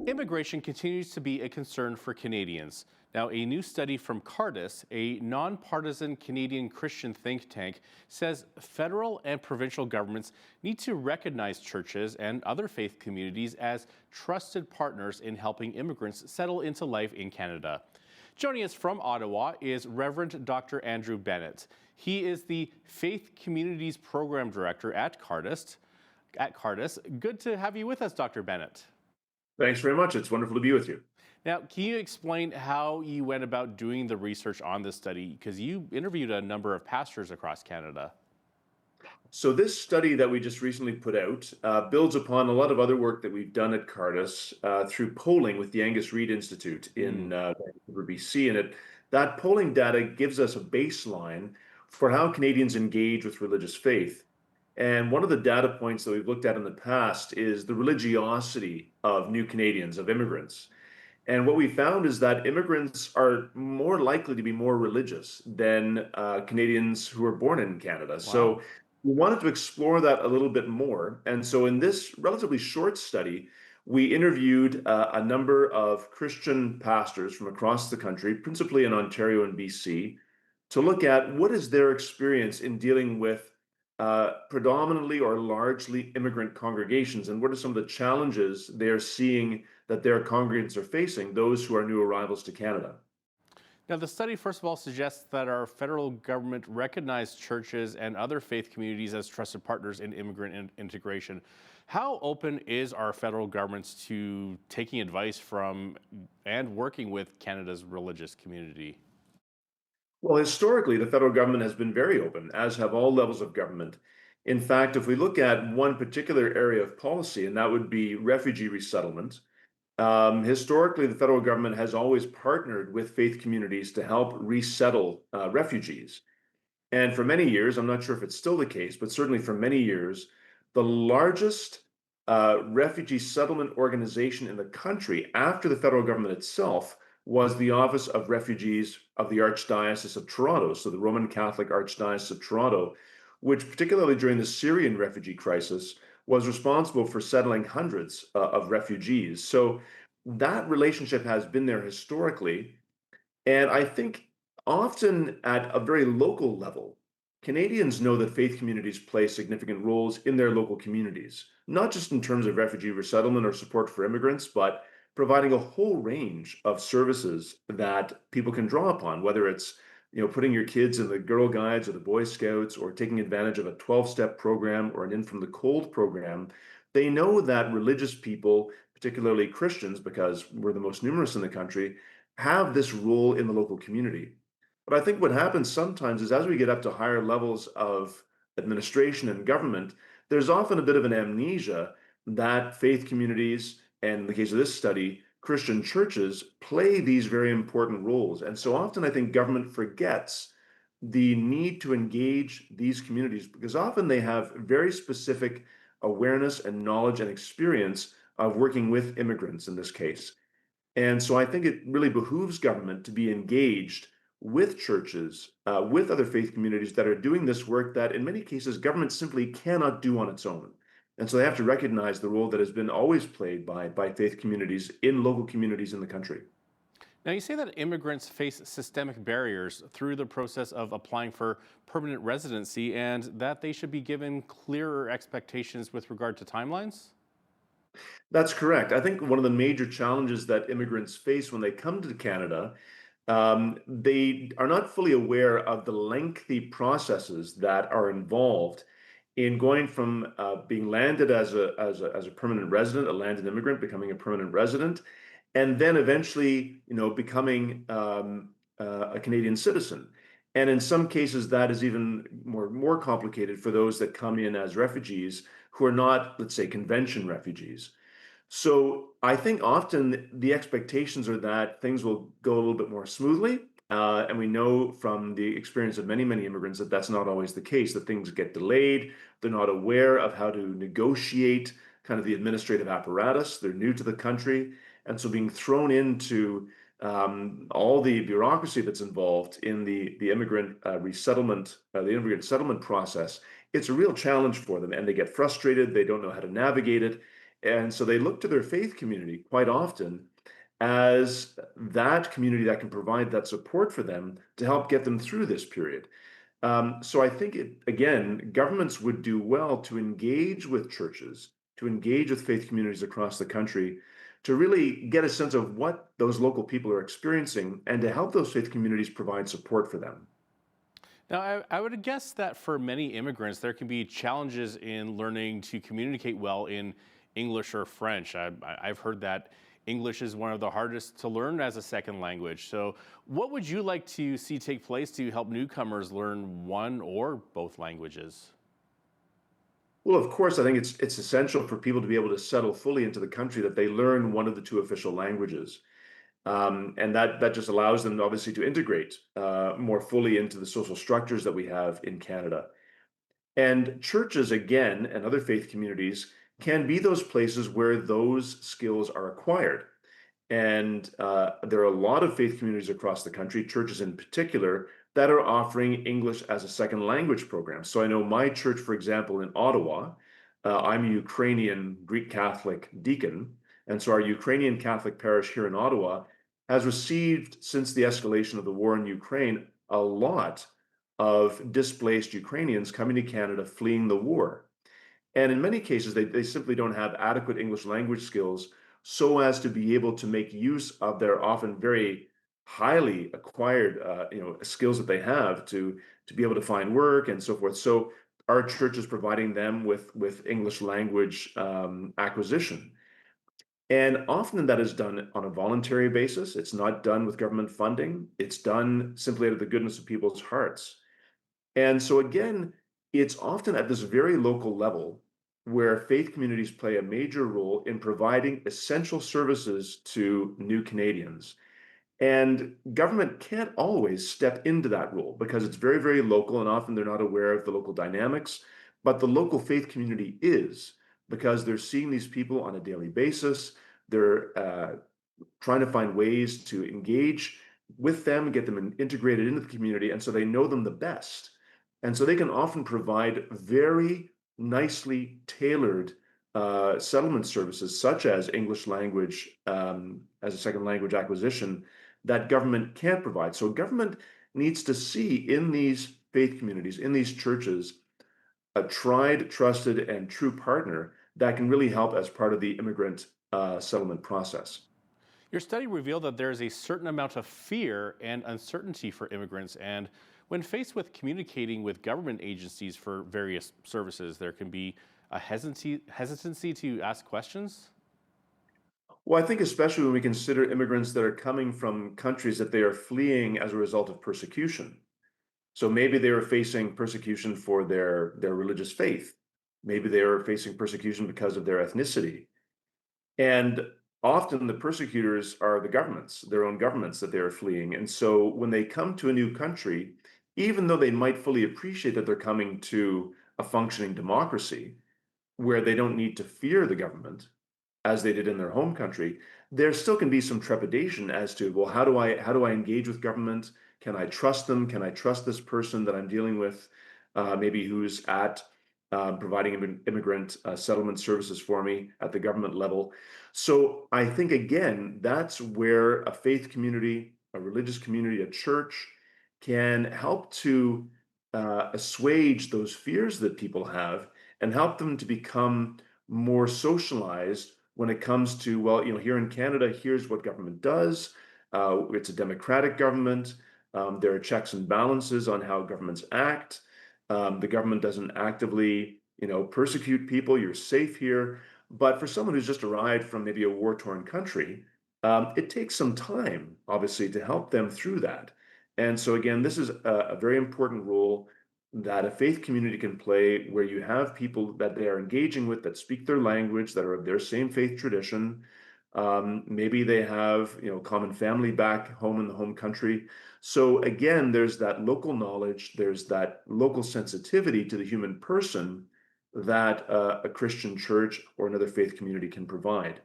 Immigration continues to be a concern for Canadians. Now, a new study from Cardis, a nonpartisan Canadian Christian think tank, says federal and provincial governments need to recognize churches and other faith communities as trusted partners in helping immigrants settle into life in Canada. Joining us from Ottawa is Reverend Dr. Andrew Bennett. He is the Faith Communities Program Director at Cardis. Good to have you with us, Dr. Bennett. Thanks very much. It's wonderful to be with you. Now, can you explain how you went about doing the research on this study? Because you interviewed a number of pastors across Canada. So this study that we just recently put out builds upon a lot of other work that we've done at Cardis through polling with the Angus Reid Institute in Vancouver, BC. That polling data gives us a baseline for how Canadians engage with religious faith. And one of the data points that we've looked at in the past is the religiosity of new Canadians, of immigrants. And what we found is that immigrants are more likely to be more religious than Canadians who are born in Canada. So Wow. we wanted to explore that a little bit more. And so in this relatively short study, we interviewed a number of Christian pastors from across the country, principally in Ontario and BC, to look at what is their experience in dealing with predominantly or largely immigrant congregations, and what are some of the challenges they're seeing that their congregants are facing, those who are new arrivals to Canada. Now, the study, first of all, suggests that our federal government recognized churches and other faith communities as trusted partners in immigrant integration. How open is our federal government to taking advice from and working with Canada's religious community? Well, historically, the federal government has been very open, as have all levels of government. In fact, if we look at one particular area of policy, and that would be refugee resettlement, historically, the federal government has always partnered with faith communities to help resettle refugees. And for many years, I'm not sure if it's still the case, but certainly for many years, the largest refugee settlement organization in the country after the federal government itself was the Office of Refugees of the Archdiocese of Toronto, so the Roman Catholic Archdiocese of Toronto, which particularly during the Syrian refugee crisis was responsible for settling hundreds of refugees. So that relationship has been there historically. And I think often at a very local level, Canadians know that faith communities play significant roles in their local communities, not just in terms of refugee resettlement or support for immigrants, but providing a whole range of services that people can draw upon, whether it's putting your kids in the Girl Guides or the Boy Scouts or taking advantage of a 12-step program or an In from the Cold program. They know that religious people, particularly Christians, because we're the most numerous in the country, have this role in the local community. But I think what happens sometimes is as we get up to higher levels of administration and government, there's often a bit of an amnesia that faith communities, and in the case of this study, Christian churches play these very important roles. And so often I think government forgets the need to engage these communities because often they have very specific awareness and knowledge and experience of working with immigrants in this case. And so I think it really behooves government to be engaged with churches, with other faith communities that are doing this work that in many cases government simply cannot do on its own. And so they have to recognize the role that has been always played by faith communities in local communities in the country. Now, you say that immigrants face systemic barriers through the process of applying for permanent residency and that they should be given clearer expectations with regard to timelines? That's correct. I think one of the major challenges that immigrants face when they come to Canada, they are not fully aware of the lengthy processes that are involved in going from being landed as a permanent resident, a landed immigrant, becoming a permanent resident, and then eventually, becoming a Canadian citizen. And in some cases, that is even more complicated for those that come in as refugees who are not, let's say, convention refugees. So I think often the expectations are that things will go a little bit more smoothly. And we know from the experience of many, many immigrants that that's not always the case, that things get delayed. They're not aware of how to negotiate kind of the administrative apparatus. They're new to the country. And so being thrown into all the bureaucracy that's involved in the immigrant resettlement, the immigrant settlement process, it's a real challenge for them. And they get frustrated. They don't know how to navigate it. And so they look to their faith community quite often as that community that can provide that support for them to help get them through this period. So I think again, governments would do well to engage with churches, to engage with faith communities across the country, to really get a sense of what those local people are experiencing and to help those faith communities provide support for them. Now, I would guess that for many immigrants, there can be challenges in learning to communicate well in English or French. I've heard that English is one of the hardest to learn as a second language. So, what would you like to see take place to help newcomers learn one or both languages? Well, of course, I think it's essential for people to be able to settle fully into the country that they learn one of the two official languages. And that just allows them obviously to integrate more fully into the social structures that we have in Canada. And churches, again, and other faith communities can be those places where those skills are acquired. And there are a lot of faith communities across the country, churches in particular, that are offering English as a second language program. So I know my church, for example, in Ottawa, I'm a Ukrainian Greek Catholic deacon. And so our Ukrainian Catholic parish here in Ottawa has received, since the escalation of the war in Ukraine, a lot of displaced Ukrainians coming to Canada fleeing the war. And in many cases, they simply don't have adequate English language skills so as to be able to make use of their often very highly acquired skills that they have to be able to find work and so forth. So our church is providing them with English language acquisition. And often that is done on a voluntary basis. It's not done with government funding. It's done simply out of the goodness of people's hearts. And so again, it's often at this very local level where faith communities play a major role in providing essential services to new Canadians. And government can't always step into that role because it's very, very local and often they're not aware of the local dynamics. But the local faith community is because they're seeing these people on a daily basis. They're trying to find ways to engage with them, get them integrated into the community, and so they know them the best. And so they can often provide very nicely tailored settlement services, such as English language as a second language acquisition, that government can't provide. So government needs to see in these faith communities, in these churches, a tried, trusted, and true partner that can really help as part of the immigrant settlement process. Your study revealed that there is a certain amount of fear and uncertainty for immigrants, and when faced with communicating with government agencies for various services, there can be a hesitancy to ask questions. Well, I think especially when we consider immigrants that are coming from countries that they are fleeing as a result of persecution. So maybe they are facing persecution for their religious faith. Maybe they are facing persecution because of their ethnicity. And often the persecutors are the governments, their own governments that they are fleeing. And so when they come to a new country, even though they might fully appreciate that they're coming to a functioning democracy where they don't need to fear the government, as they did in their home country, there still can be some trepidation as to, well, how do I engage with government? Can I trust them? Can I trust this person that I'm dealing with, maybe who's at providing immigrant settlement services for me at the government level? So I think again, that's where a faith community, a religious community, a church can help to assuage those fears that people have and help them to become more socialized when it comes to, well, here in Canada, here's what government does. It's a democratic government. There are checks and balances on how governments act. The government doesn't actively, persecute people. You're safe here. But for someone who's just arrived from maybe a war-torn country, it takes some time, obviously, to help them through that. And so again, this is a very important role that a faith community can play where you have people that they are engaging with that speak their language, that are of their same faith tradition. Maybe they have, common family back home in the home country. So again, there's that local knowledge, there's that local sensitivity to the human person that a Christian church or another faith community can provide.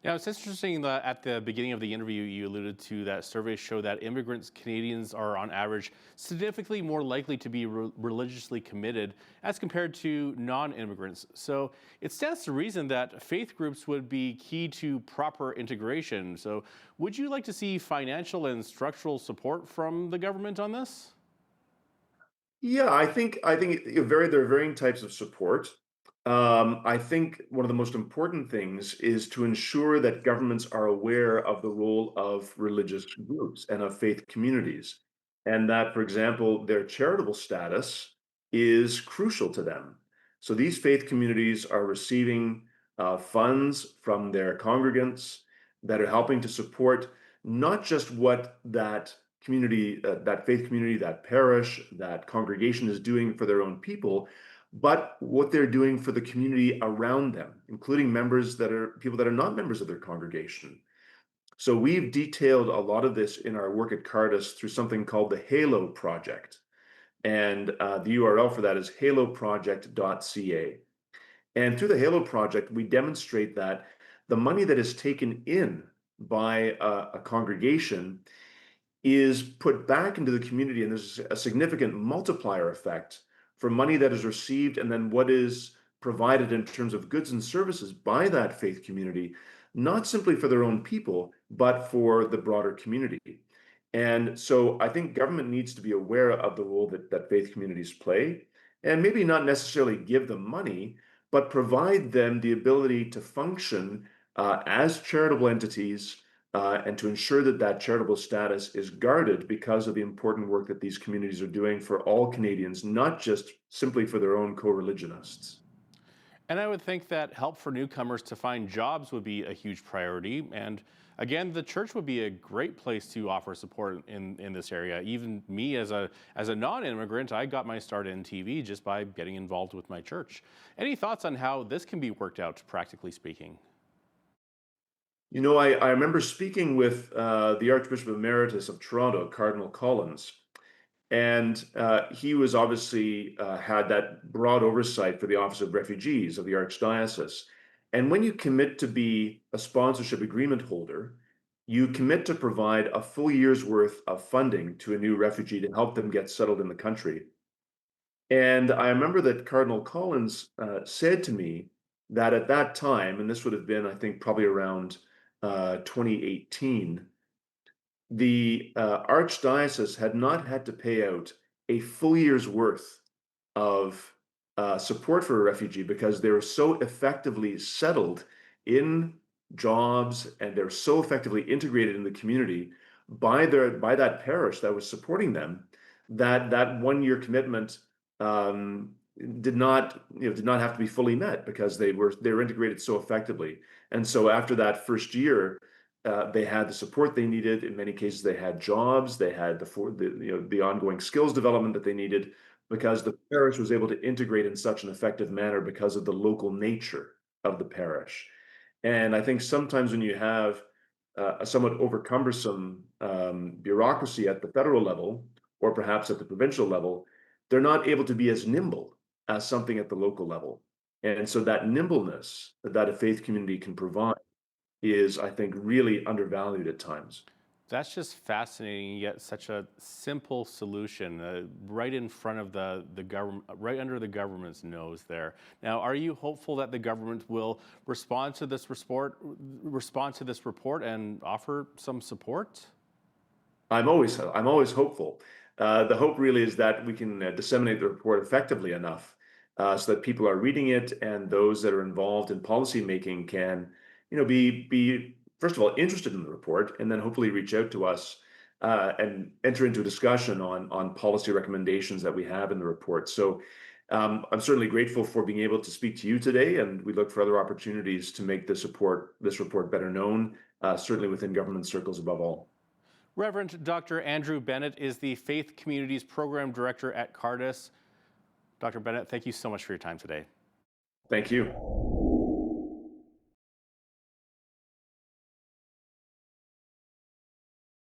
Now, it's interesting that at the beginning of the interview, you alluded to that surveys show that immigrants, Canadians, are on average significantly more likely to be religiously committed as compared to non immigrants. So it stands to reason that faith groups would be key to proper integration. So, would you like to see financial and structural support from the government on this? Yeah, I think there are varying types of support. I think one of the most important things is to ensure that governments are aware of the role of religious groups and of faith communities, and that, for example, their charitable status is crucial to them. So these faith communities are receiving funds from their congregants that are helping to support not just what that community, that faith community, that parish, that congregation is doing for their own people, but what they're doing for the community around them, including members that are people that are not members of their congregation. So we've detailed a lot of this in our work at Cardis through something called the Halo Project. And the URL for that is haloproject.ca. And through the Halo Project, we demonstrate that the money that is taken in by a congregation is put back into the community, and there's a significant multiplier effect for money that is received and then what is provided in terms of goods and services by that faith community, not simply for their own people, but for the broader community. And so I think government needs to be aware of the role that faith communities play, and maybe not necessarily give them money, but provide them the ability to function as charitable entities, and to ensure that that charitable status is guarded because of the important work that these communities are doing for all Canadians, not just simply for their own co-religionists. And I would think that help for newcomers to find jobs would be a huge priority. And again, the church would be a great place to offer support in this area. Even me as a non-immigrant, I got my start in TV just by getting involved with my church. Any thoughts on how this can be worked out, practically speaking? You know, I remember speaking with the Archbishop Emeritus of Toronto, Cardinal Collins, and he was obviously had that broad oversight for the Office of Refugees of the Archdiocese. And when you commit to be a sponsorship agreement holder, you commit to provide a full year's worth of funding to a new refugee to help them get settled in the country. And I remember that Cardinal Collins said to me that at that time, and this would have been, I think, probably around 2018, the archdiocese had not had to pay out a full year's worth of support for a refugee because they were so effectively settled in jobs and they're so effectively integrated in the community by that parish that was supporting them that that 1 year commitment um, did not have to be fully met because they were integrated so effectively. And so after that first year, they had the support they needed. In many cases, they had jobs. They had the ongoing skills development that they needed because the parish was able to integrate in such an effective manner because of the local nature of the parish. And I think sometimes when you have a somewhat overcumbersome bureaucracy at the federal level, or perhaps at the provincial level, they're not able to be as nimble as something at the local level. And so that nimbleness that a faith community can provide is, I think, really undervalued at times. That's just fascinating, yet such a simple solution, right in front of the government, right under the government's nose there. Now, are you hopeful that the government will respond to this report, and offer some support? I'm always hopeful. The hope really is that we can disseminate the report effectively enough so that people are reading it and those that are involved in policy making can, be first of all interested in the report and then hopefully reach out to us and enter into a discussion on policy recommendations that we have in the report. So I'm certainly grateful for being able to speak to you today, and we look for other opportunities to make this report better known, certainly within government circles above all. Reverend Dr. Andrew Bennett is the Faith Communities Program Director at Cardis. Dr. Bennett, thank you so much for your time today. Thank you.